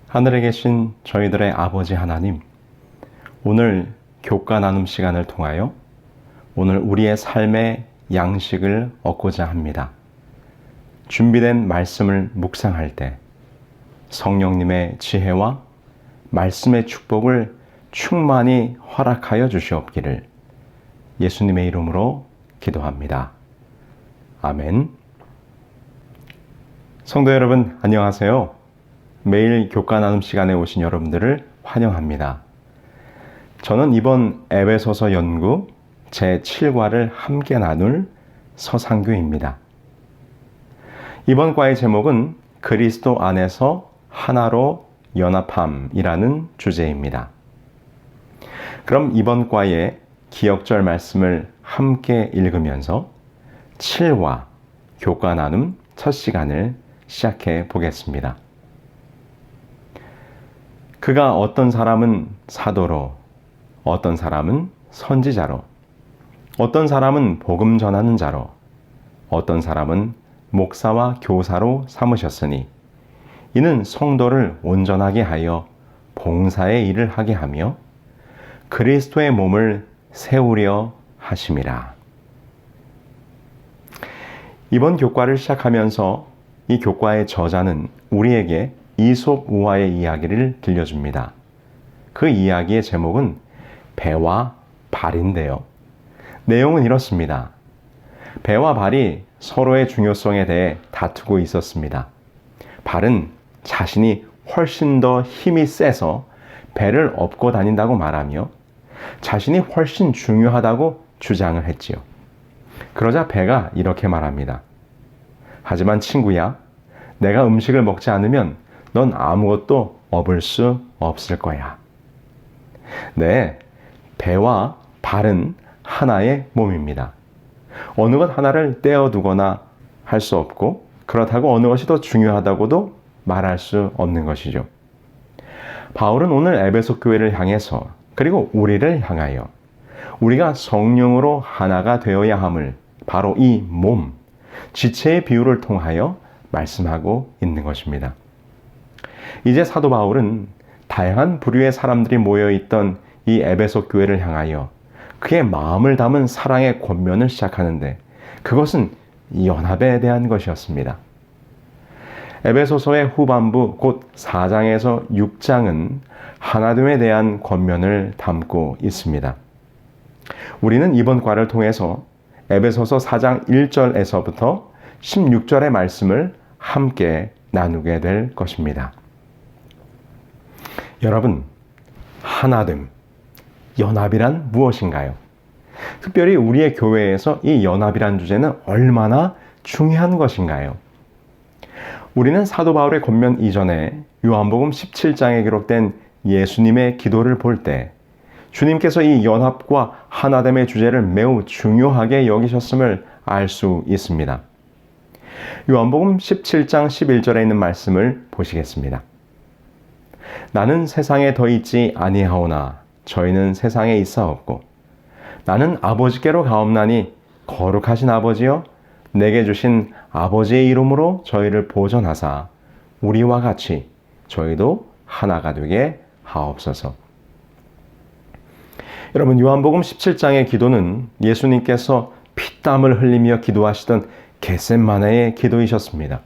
하늘에 계신 저희들의 아버지 하나님, 오늘 교과 나눔 시간을 통하여 오늘 우리의 삶의 양식을 얻고자 합니다. 준비된 말씀을 묵상할 때 성령님의 지혜와 말씀의 축복을 충만히 허락하여 주시옵기를 예수님의 이름으로 기도합니다. 아멘. 성도 여러분, 안녕하세요. 매일 교과 나눔 시간에 오신 여러분들을 환영합니다. 저는 이번 에베소서 연구 제7과를 함께 나눌 서상규입니다. 이번 과의 제목은 그리스도 안에서 하나로 연합함이라는 주제입니다. 그럼 이번 과의 기억절 말씀을 함께 읽으면서 7화 교과 나눔 첫 시간을 시작해 보겠습니다. 그가 어떤 사람은 사도로, 어떤 사람은 선지자로, 어떤 사람은 복음 전하는 자로, 어떤 사람은 목사와 교사로 삼으셨으니 이는 성도를 온전하게 하여 봉사의 일을 하게 하며 그리스도의 몸을 세우려 하심이라. 이번 교과를 시작하면서 이 교과의 저자는 우리에게 이솝 우화의 이야기를 들려줍니다. 그 이야기의 제목은 배와 발인데요. 내용은 이렇습니다. 배와 발이 서로의 중요성에 대해 다투고 있었습니다. 발은 자신이 훨씬 더 힘이 세서 배를 업고 다닌다고 말하며 자신이 훨씬 중요하다고 주장을 했지요. 그러자 배가 이렇게 말합니다. 하지만 친구야, 내가 음식을 먹지 않으면 넌 아무것도 업을 수 없을 거야. 네, 배와 발은 하나의 몸입니다. 어느 것 하나를 떼어두거나 할 수 없고 그렇다고 어느 것이 더 중요하다고도 말할 수 없는 것이죠. 바울은 오늘 에베소 교회를 향해서 그리고 우리를 향하여 우리가 성령으로 하나가 되어야 함을 바로 이 몸, 지체의 비유를 통하여 말씀하고 있는 것입니다. 이제 사도 바울은 다양한 부류의 사람들이 모여있던 이 에베소 교회를 향하여 그의 마음을 담은 사랑의 권면을 시작하는데 그것은 연합에 대한 것이었습니다. 에베소서의 후반부 곧 4장에서 6장은 하나됨에 대한 권면을 담고 있습니다. 우리는 이번 과를 통해서 에베소서 4장 1절에서부터 16절의 말씀을 함께 나누게 될 것입니다. 여러분, 하나됨, 연합이란 무엇인가요? 특별히 우리의 교회에서 이 연합이란 주제는 얼마나 중요한 것인가요? 우리는 사도 바울의 권면 이전에 요한복음 17장에 기록된 예수님의 기도를 볼 때 주님께서 이 연합과 하나됨의 주제를 매우 중요하게 여기셨음을 알 수 있습니다. 요한복음 17장 11절에 있는 말씀을 보시겠습니다. 나는 세상에 더 있지 아니하오나 저희는 세상에 있사옵고 나는 아버지께로 가옵나니 거룩하신 아버지여 내게 주신 아버지의 이름으로 저희를 보존하사 우리와 같이 저희도 하나가 되게 하옵소서. 여러분, 요한복음 17장의 기도는 예수님께서 피땀을 흘리며 기도하시던 겟세마네의 기도이셨습니다.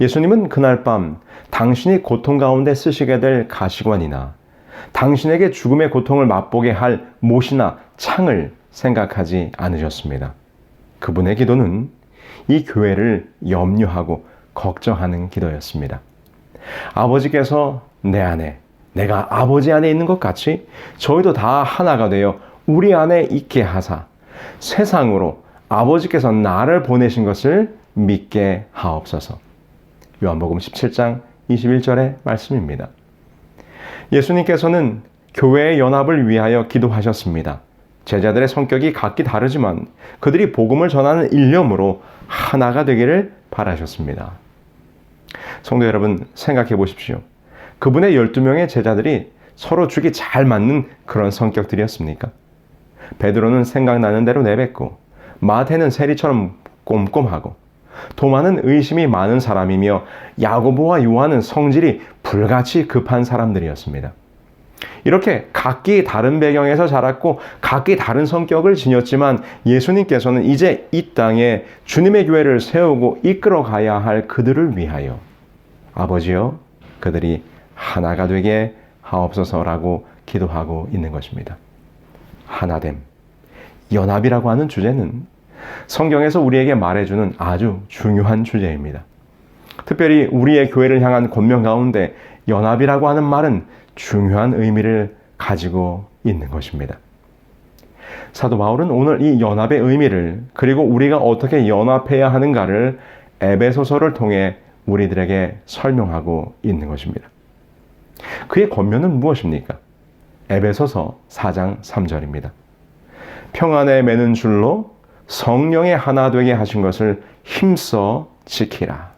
예수님은 그날 밤 당신이 고통 가운데 쓰시게 될 가시관이나 당신에게 죽음의 고통을 맛보게 할 못이나 창을 생각하지 않으셨습니다. 그분의 기도는 이 교회를 염려하고 걱정하는 기도였습니다. 아버지께서 내 안에, 내가 아버지 안에 있는 것 같이 저희도 다 하나가 되어 우리 안에 있게 하사 세상으로 아버지께서 나를 보내신 것을 믿게 하옵소서. 요한복음 17장 21절의 말씀입니다. 예수님께서는 교회의 연합을 위하여 기도하셨습니다. 제자들의 성격이 각기 다르지만 그들이 복음을 전하는 일념으로 하나가 되기를 바라셨습니다. 성도 여러분, 생각해 보십시오. 그분의 12명의 제자들이 서로 죽이 잘 맞는 그런 성격들이었습니까? 베드로는 생각나는 대로 내뱉고 마태는 세리처럼 꼼꼼하고 도마는 의심이 많은 사람이며 야고보와 요한은 성질이 불같이 급한 사람들이었습니다. 이렇게 각기 다른 배경에서 자랐고 각기 다른 성격을 지녔지만 예수님께서는 이제 이 땅에 주님의 교회를 세우고 이끌어 가야 할 그들을 위하여 아버지여 그들이 하나가 되게 하옵소서라고 기도하고 있는 것입니다. 하나됨, 연합이라고 하는 주제는 성경에서 우리에게 말해주는 아주 중요한 주제입니다. 특별히 우리의 교회를 향한 권면 가운데 연합이라고 하는 말은 중요한 의미를 가지고 있는 것입니다. 사도 바울은 오늘 이 연합의 의미를 그리고 우리가 어떻게 연합해야 하는가를 에베소서를 통해 우리들에게 설명하고 있는 것입니다. 그의 권면은 무엇입니까? 에베소서 4장 3절입니다. 평안에 매는 줄로 성령의 하나 되게 하신 것을 힘써 지키라.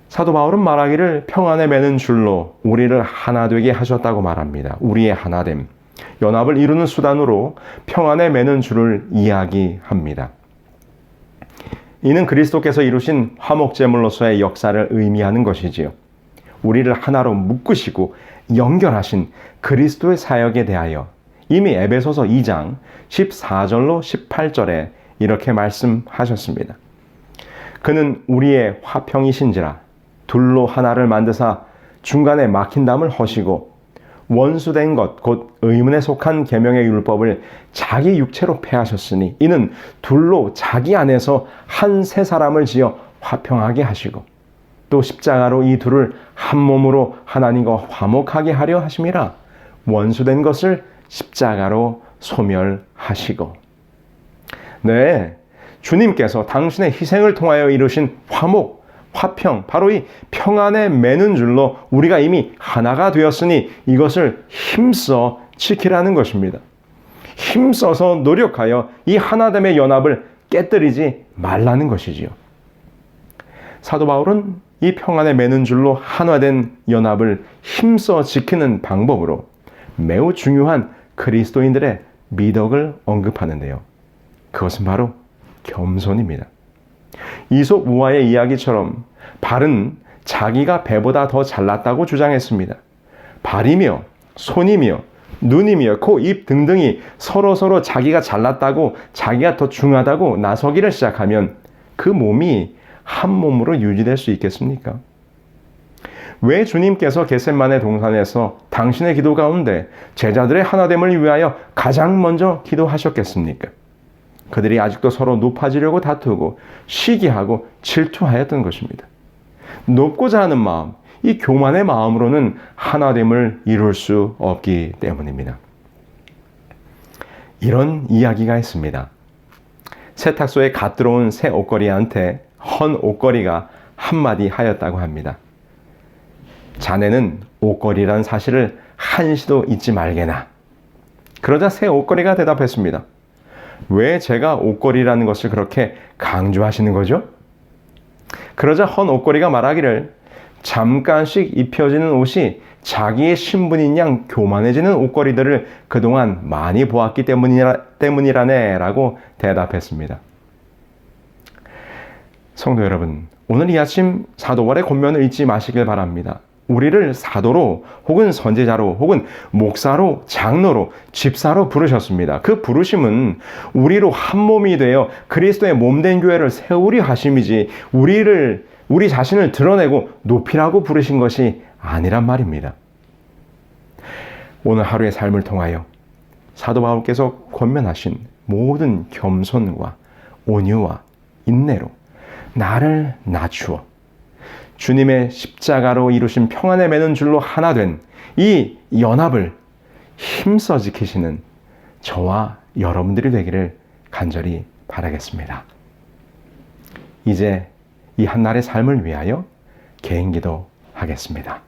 사도 바울은 말하기를 평안에 매는 줄로 우리를 하나 되게 하셨다고 말합니다. 우리의 하나됨, 연합을 이루는 수단으로 평안에 매는 줄을 이야기합니다. 이는 그리스도께서 이루신 화목제물로서의 역사를 의미하는 것이지요. 우리를 하나로 묶으시고 연결하신 그리스도의 사역에 대하여 이미 에베소서 2장 14절로 18절에 이렇게 말씀하셨습니다. 그는 우리의 화평이신지라 둘로 하나를 만드사 중간에 막힌 담을 허시고 원수된 것 곧 의문에 속한 계명의 율법을 자기 육체로 폐하셨으니 이는 둘로 자기 안에서 한 새 사람을 지어 화평하게 하시고 또 십자가로 이 둘을 한 몸으로 하나님과 화목하게 하려 하심이라. 원수된 것을 십자가로 소멸하시고. 네, 주님께서 당신의 희생을 통하여 이루신 화목, 화평, 바로 이 평안에 매는 줄로 우리가 이미 하나가 되었으니 이것을 힘써 지키라는 것입니다. 힘써서 노력하여 이 하나됨의 연합을 깨뜨리지 말라는 것이지요. 사도 바울은 이 평안에 매는 줄로 하나된 연합을 힘써 지키는 방법으로 매우 중요한 그리스도인들의 미덕을 언급하는데요. 그것은 바로 겸손입니다. 이솝 우화의 이야기처럼 발은 자기가 배보다 더 잘났다고 주장했습니다. 발이며 손이며 눈이며 코, 입 등등이 서로 자기가 잘났다고 자기가 더 중하다고 나서기를 시작하면 그 몸이 한 몸으로 유지될 수 있겠습니까? 왜 주님께서 겟셋마네 동산에서 당신의 기도 가운데 제자들의 하나됨을 위하여 가장 먼저 기도하셨겠습니까? 그들이 아직도 서로 높아지려고 다투고 시기하고 질투하였던 것입니다. 높고자 하는 마음, 이 교만의 마음으로는 하나됨을 이룰 수 없기 때문입니다. 이런 이야기가 있습니다. 세탁소에 갓 들어온 새 옷걸이한테 헌 옷걸이가 한마디 하였다고 합니다. 자네는 옷걸이란 사실을 한시도 잊지 말게나. 그러자 새 옷걸이가 대답했습니다. 왜 제가 옷걸이라는 것을 그렇게 강조하시는 거죠? 그러자 헌 옷걸이가 말하기를 잠깐씩 입혀지는 옷이 자기의 신분인 양 교만해지는 옷걸이들을 그동안 많이 보았기 때문이라네 라고 대답했습니다. 성도 여러분, 오늘 이 아침 사도 바울의 권면을 잊지 마시길 바랍니다. 우리를 사도로 혹은 선지자로 혹은 목사로 장로로 집사로 부르셨습니다. 그 부르심은 우리로 한 몸이 되어 그리스도의 몸된 교회를 세우려 하심이지 우리 자신을 드러내고 높이라고 부르신 것이 아니란 말입니다. 오늘 하루의 삶을 통하여 사도 바울께서 권면하신 모든 겸손과 온유와 인내로 나를 낮추어 주님의 십자가로 이루신 평안에 매는 줄로 하나 된 이 연합을 힘써 지키시는 저와 여러분들이 되기를 간절히 바라겠습니다. 이제 이 한날의 삶을 위하여 개인기도 하겠습니다.